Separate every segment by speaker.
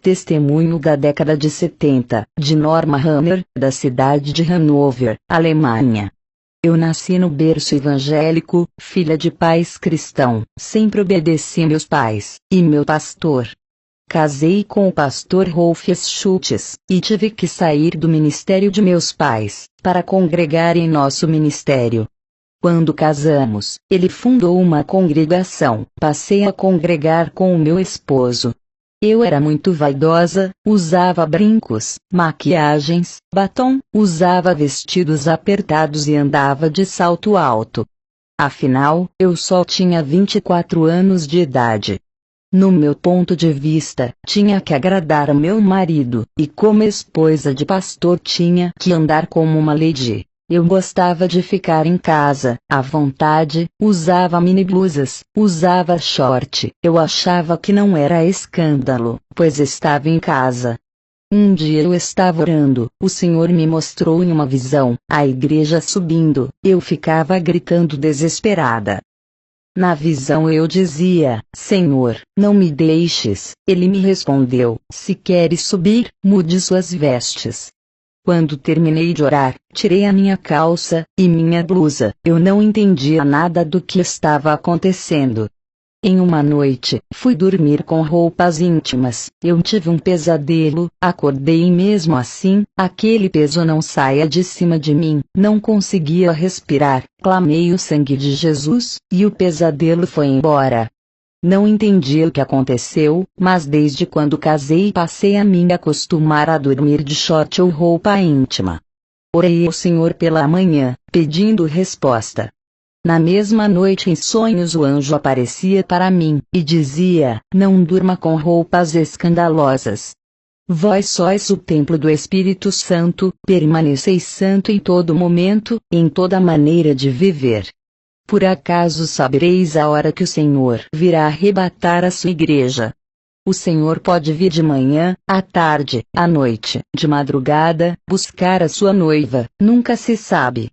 Speaker 1: Testemunho da década de 70, de Norma Hammer, da cidade de Hannover, Alemanha. Eu nasci no berço evangélico, filha de pais cristãos, sempre obedeci meus pais, e meu pastor. Casei com o pastor Rolf Schultz, e tive que sair do ministério de meus pais, para congregar em nosso ministério. Quando casamos, ele fundou uma congregação, passei a congregar com o meu esposo. Eu era muito vaidosa, usava brincos, maquiagens, batom, usava vestidos apertados e andava de salto alto. Afinal, eu só tinha 24 anos de idade. No meu ponto de vista, tinha que agradar ao meu marido, e como esposa de pastor tinha que andar como uma lady. Eu gostava de ficar em casa, à vontade, usava mini blusas, usava short. Eu achava que não era escândalo, pois estava em casa. Um dia eu estava orando, o Senhor me mostrou em uma visão, a igreja subindo, eu ficava gritando desesperada. Na visão eu dizia, Senhor, não me deixes. Ele me respondeu, se queres subir, mude suas vestes. Quando terminei de orar, tirei a minha calça e minha blusa. Eu não entendia nada do que estava acontecendo. Em uma noite, fui dormir com roupas íntimas. Eu tive um pesadelo, acordei e mesmo assim, aquele peso não saía de cima de mim. Não conseguia respirar. Clamei o sangue de Jesus, e o pesadelo foi embora. Não entendi o que aconteceu, mas desde quando casei passei a me acostumar a dormir de short ou roupa íntima. Orei ao Senhor pela manhã, pedindo resposta. Na mesma noite em sonhos o anjo aparecia para mim, e dizia, não durma com roupas escandalosas. Vós sois o templo do Espírito Santo, permaneceis santo em todo momento, em toda maneira de viver. Por acaso sabereis a hora que o Senhor virá arrebatar a sua igreja? O Senhor pode vir de manhã, à tarde, à noite, de madrugada, buscar a sua noiva, nunca se sabe.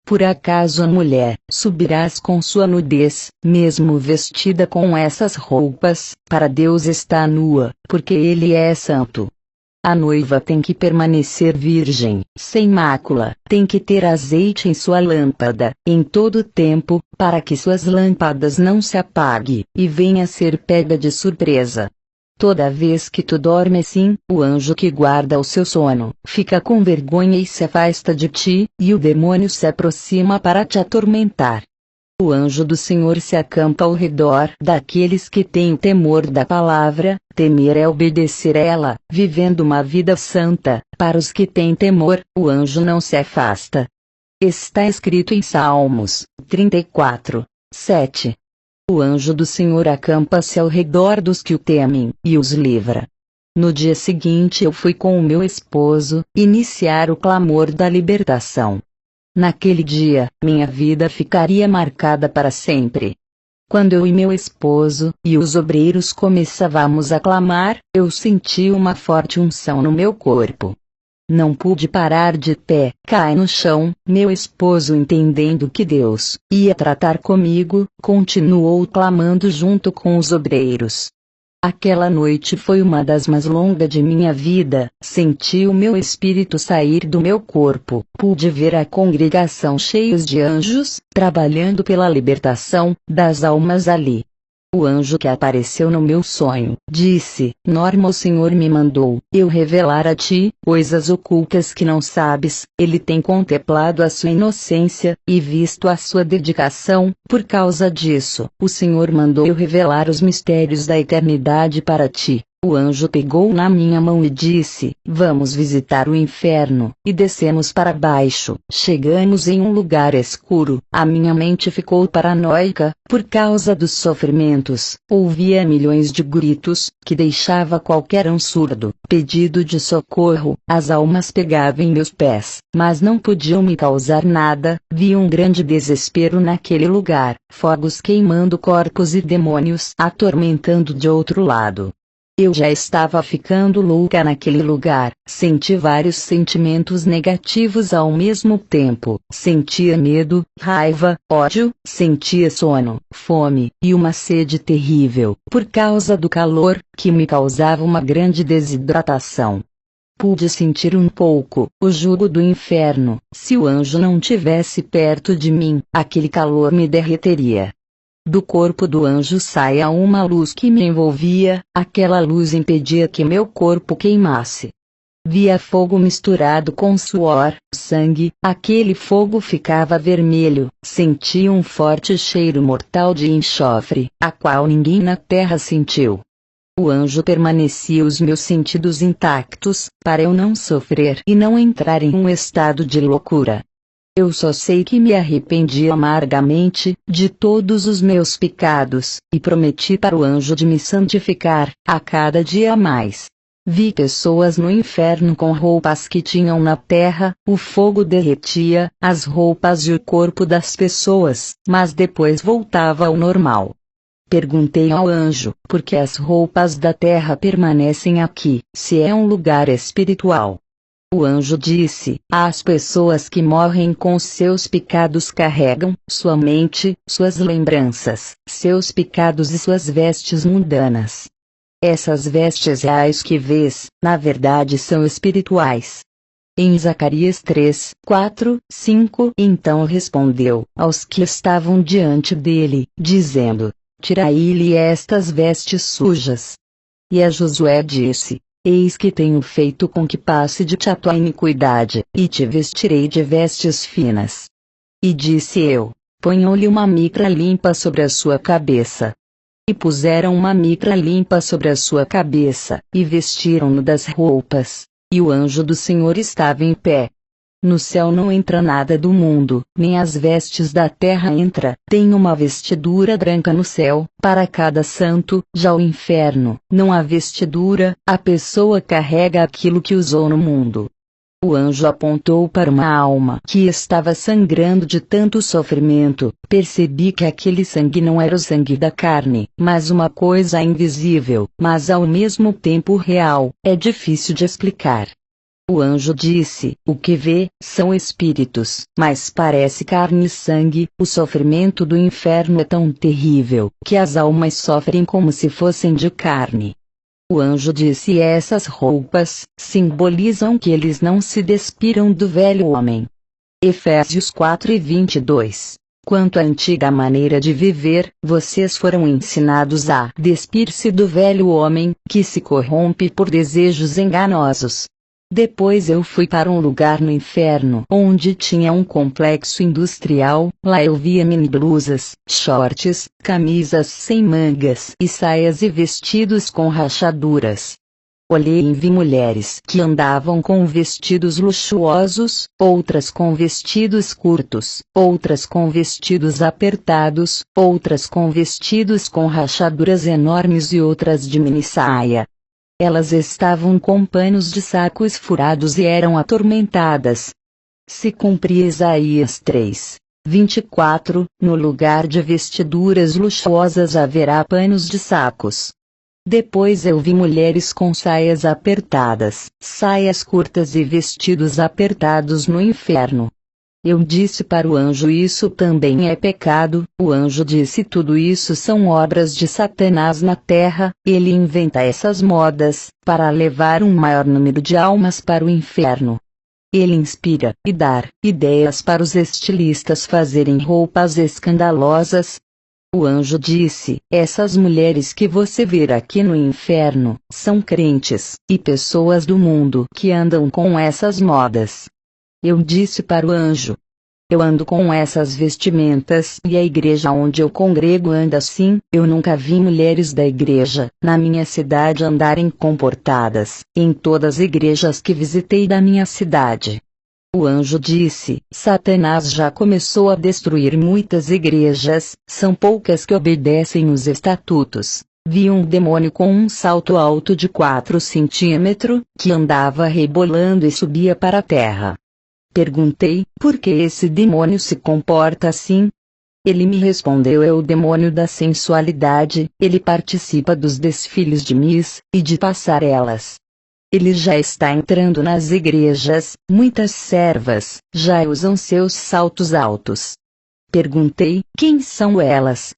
Speaker 1: Por acaso a mulher, subirás com sua nudez, mesmo vestida com essas roupas, para Deus está nua, porque Ele é santo. A noiva tem que permanecer virgem, sem mácula, tem que ter azeite em sua lâmpada, em todo tempo, para que suas lâmpadas não se apaguem, e venha a ser pega de surpresa. Toda vez que tu dorme assim, o anjo que guarda o seu sono, fica com vergonha e se afasta de ti, e o demônio se aproxima para te atormentar. O anjo do Senhor se acampa ao redor daqueles que têm o temor da palavra. Temer é obedecer ela, vivendo uma vida santa. Para os que têm temor, o anjo não se afasta. Está escrito em Salmos 34, 7. O anjo do Senhor acampa-se ao redor dos que o temem, e os livra. No dia seguinte eu fui com o meu esposo, iniciar o clamor da libertação. Naquele dia, minha vida ficaria marcada para sempre. Quando eu e meu esposo, e os obreiros começávamos a clamar, eu senti uma forte unção no meu corpo. Não pude parar de pé, caí no chão. Meu esposo, entendendo que Deus ia tratar comigo, continuou clamando junto com os obreiros. Aquela noite foi uma das mais longas de minha vida. Senti o meu espírito sair do meu corpo. Pude ver a congregação cheios de anjos, trabalhando pela libertação das almas ali. O anjo que apareceu no meu sonho, disse, Norma, o Senhor me mandou eu revelar a ti coisas ocultas que não sabes. Ele tem contemplado a sua inocência, e visto a sua dedicação. Por causa disso, o Senhor mandou eu revelar os mistérios da eternidade para ti. O anjo pegou na minha mão e disse, vamos visitar o inferno, e descemos para baixo. Chegamos em um lugar escuro, a minha mente ficou paranoica, por causa dos sofrimentos. Ouvia milhões de gritos, que deixava qualquer um surdo. Pedido de socorro, as almas pegavam em meus pés, mas não podiam me causar nada. Vi um grande desespero naquele lugar, fogos queimando corpos e demônios atormentando de outro lado. Eu já estava ficando louca naquele lugar, senti vários sentimentos negativos ao mesmo tempo, sentia medo, raiva, ódio, sentia sono, fome, e uma sede terrível, por causa do calor, que me causava uma grande desidratação. Pude sentir um pouco o jugo do inferno. Se o anjo não tivesse perto de mim, aquele calor me derreteria. Do corpo do anjo saía uma luz que me envolvia, aquela luz impedia que meu corpo queimasse. Via fogo misturado com suor, sangue, aquele fogo ficava vermelho, sentia um forte cheiro mortal de enxofre, a qual ninguém na terra sentiu. O anjo permanecia os meus sentidos intactos, para eu não sofrer e não entrar em um estado de loucura. Eu só sei que me arrependi amargamente de todos os meus pecados, e prometi para o anjo de me santificar, a cada dia mais. Vi pessoas no inferno com roupas que tinham na terra, o fogo derretia as roupas e o corpo das pessoas, mas depois voltava ao normal. Perguntei ao anjo, por que as roupas da terra permanecem aqui, se é um lugar espiritual? O anjo disse: as pessoas que morrem com seus pecados carregam sua mente, suas lembranças, seus pecados e suas vestes mundanas. Essas vestes reais que vês, na verdade são espirituais. Em Zacarias 3, 4, 5, então respondeu aos que estavam diante dele, dizendo: tirai-lhe estas vestes sujas. E a Josué disse: eis que tenho feito com que passe de ti a tua iniquidade, e te vestirei de vestes finas. E disse eu: ponham-lhe uma mitra limpa sobre a sua cabeça. E puseram uma mitra limpa sobre a sua cabeça, e vestiram-no das roupas, e o anjo do Senhor estava em pé. No céu não entra nada do mundo, nem as vestes da terra entra, tem uma vestidura branca no céu, para cada santo. Já o inferno, não há vestidura, a pessoa carrega aquilo que usou no mundo. O anjo apontou para uma alma que estava sangrando de tanto sofrimento. Percebi que aquele sangue não era o sangue da carne, mas uma coisa invisível, mas ao mesmo tempo real, é difícil de explicar. O anjo disse: o que vê, são espíritos, mas parece carne e sangue. O sofrimento do inferno é tão terrível, que as almas sofrem como se fossem de carne. O anjo disse: essas roupas simbolizam que eles não se despiram do velho homem. Efésios 4:22. Quanto à antiga maneira de viver, vocês foram ensinados a despir-se do velho homem, que se corrompe por desejos enganosos. Depois eu fui para um lugar no inferno onde tinha um complexo industrial. Lá eu via mini blusas, shorts, camisas sem mangas e saias e vestidos com rachaduras. Olhei e vi mulheres que andavam com vestidos luxuosos, outras com vestidos curtos, outras com vestidos apertados, outras com vestidos com rachaduras enormes e outras de mini saia. Elas estavam com panos de sacos furados e eram atormentadas. Se cumpria Isaías 3, 24, no lugar de vestiduras luxuosas haverá panos de sacos. Depois eu vi mulheres com saias apertadas, saias curtas e vestidos apertados no inferno. Eu disse para o anjo: isso também é pecado. O anjo disse: tudo isso são obras de Satanás na terra, ele inventa essas modas, para levar um maior número de almas para o inferno. Ele inspira e dá ideias para os estilistas fazerem roupas escandalosas. O anjo disse: essas mulheres que você vê aqui no inferno, são crentes, e pessoas do mundo que andam com essas modas. Eu disse para o anjo: eu ando com essas vestimentas e a igreja onde eu congrego anda assim. Eu nunca vi mulheres da igreja, na minha cidade andarem comportadas, em todas as igrejas que visitei da minha cidade. O anjo disse: Satanás já começou a destruir muitas igrejas, são poucas que obedecem os estatutos. Vi um demônio com um salto alto de 4 centímetros, que andava rebolando e subia para a terra. Perguntei: por que esse demônio se comporta assim? Ele me respondeu: é o demônio da sensualidade, ele participa dos desfiles de Miss e de passarelas. Ele já está entrando nas igrejas, muitas servas já usam seus saltos altos. Perguntei: quem são elas?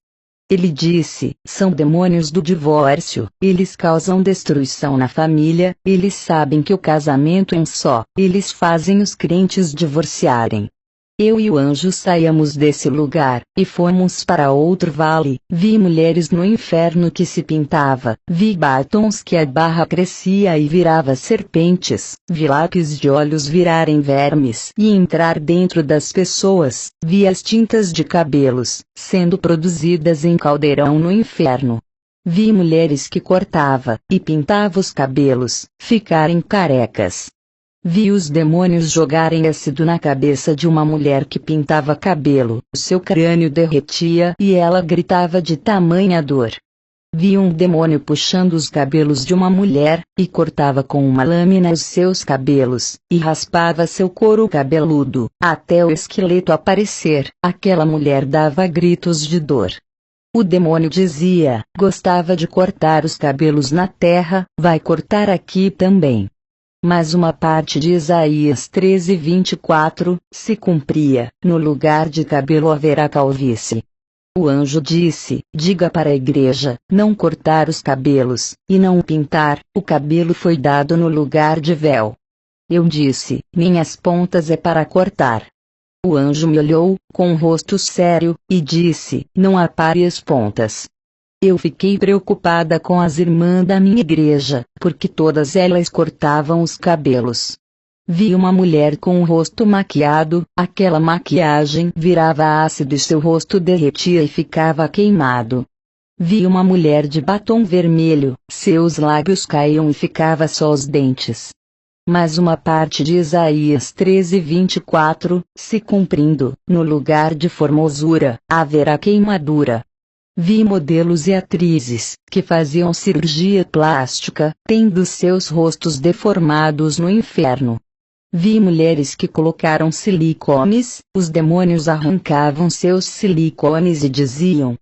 Speaker 1: Ele disse: são demônios do divórcio, eles causam destruição na família, eles sabem que o casamento é um só, eles fazem os crentes divorciarem. Eu e o anjo saímos desse lugar, e fomos para outro vale. Vi mulheres no inferno que se pintava, vi batons que a barra crescia e virava serpentes, vi lápis de olhos virarem vermes e entrar dentro das pessoas, vi as tintas de cabelos, sendo produzidas em caldeirão no inferno. Vi mulheres que cortava e pintava os cabelos, ficarem carecas. Vi os demônios jogarem ácido na cabeça de uma mulher que pintava cabelo, seu crânio derretia e ela gritava de tamanha dor. Vi um demônio puxando os cabelos de uma mulher, e cortava com uma lâmina os seus cabelos, e raspava seu couro cabeludo, até o esqueleto aparecer. Aquela mulher dava gritos de dor. O demônio dizia: gostava de cortar os cabelos na terra, vai cortar aqui também. Mas uma parte de Isaías 13:24 se cumpria: no lugar de cabelo haverá calvície. O anjo disse: diga para a igreja, não cortar os cabelos, e não pintar, o cabelo foi dado no lugar de véu. Eu disse: minhas pontas é para cortar. O anjo me olhou, com um rosto sério, e disse: não apare as pontas. Eu fiquei preocupada com as irmãs da minha igreja, porque todas elas cortavam os cabelos. Vi uma mulher com o rosto maquiado, aquela maquiagem virava ácido e seu rosto derretia e ficava queimado. Vi uma mulher de batom vermelho, seus lábios caíam e ficava só os dentes. Mas uma parte de Isaías 13:24 se cumprindo: no lugar de formosura haverá queimadura. Vi modelos e atrizes, que faziam cirurgia plástica, tendo seus rostos deformados no inferno. Vi mulheres que colocaram silicones, os demônios arrancavam seus silicones e diziam: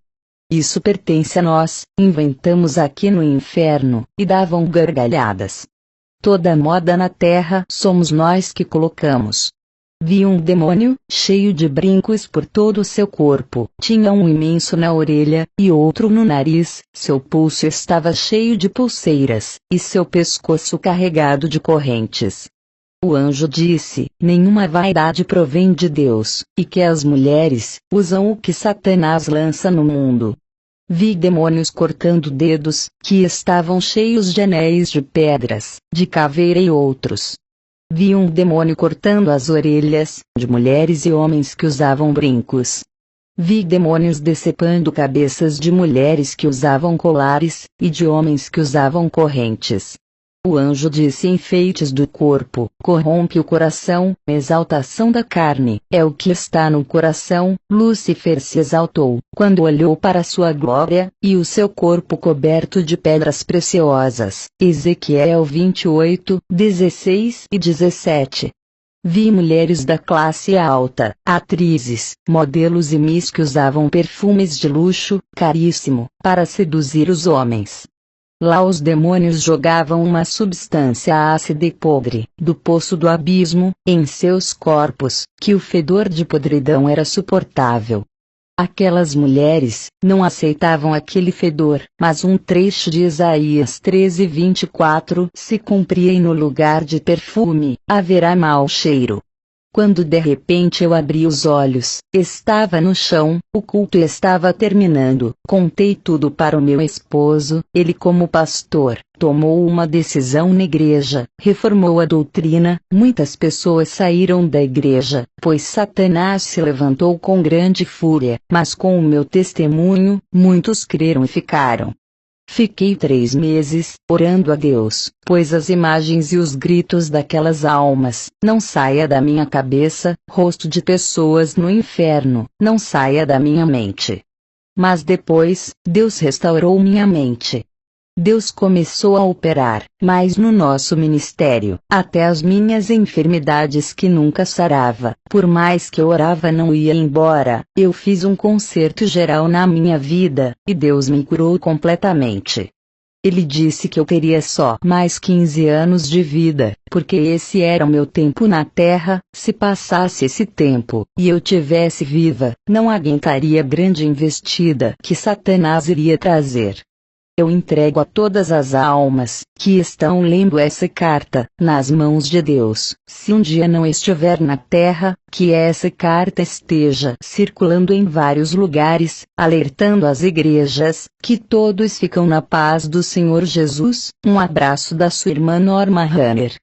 Speaker 1: isso pertence a nós, inventamos aqui no inferno, e davam gargalhadas. Toda moda na terra somos nós que colocamos. Vi um demônio, cheio de brincos por todo o seu corpo, tinha um imenso na orelha, e outro no nariz, seu pulso estava cheio de pulseiras, e seu pescoço carregado de correntes. O anjo disse: nenhuma vaidade provém de Deus, e que as mulheres usam o que Satanás lança no mundo. Vi demônios cortando dedos, que estavam cheios de anéis de pedras, de caveira e outros. Vi um demônio cortando as orelhas, de mulheres e homens que usavam brincos. Vi demônios decepando cabeças de mulheres que usavam colares, e de homens que usavam correntes. O anjo disse: enfeites do corpo, corrompe o coração, exaltação da carne, é o que está no coração. Lúcifer se exaltou, quando olhou para sua glória, e o seu corpo coberto de pedras preciosas. Ezequiel 28:16 e 17. Vi mulheres da classe alta, atrizes, modelos e miss que usavam perfumes de luxo, caríssimo, para seduzir os homens. Lá os demônios jogavam uma substância ácida e podre, do poço do abismo, em seus corpos, que o fedor de podridão era suportável. Aquelas mulheres não aceitavam aquele fedor, mas um trecho de Isaías 13:24 se cumpria: e no lugar de perfume, haverá mau cheiro. Quando de repente eu abri os olhos, estava no chão, o culto estava terminando. Contei tudo para o meu esposo, ele, como pastor, tomou uma decisão na igreja, reformou a doutrina. Muitas pessoas saíram da igreja, pois Satanás se levantou com grande fúria, mas com o meu testemunho, muitos creram e ficaram. Fiquei 3 meses, orando a Deus, pois as imagens e os gritos daquelas almas, não saia da minha cabeça, rosto de pessoas no inferno, não saia da minha mente. Mas depois, Deus restaurou minha mente. Deus começou a operar, mas no nosso ministério, até as minhas enfermidades que nunca sarava, por mais que eu orava não ia embora, eu fiz um concerto geral na minha vida, e Deus me curou completamente. Ele disse que eu teria só mais 15 anos de vida, porque esse era o meu tempo na terra. Se passasse esse tempo, e eu tivesse viva, não aguentaria a grande investida que Satanás iria trazer. Eu entrego a todas as almas que estão lendo essa carta nas mãos de Deus. Se um dia não estiver na terra, que essa carta esteja circulando em vários lugares, alertando as igrejas, que todos ficam na paz do Senhor Jesus. Um abraço da sua irmã Norma Hammer.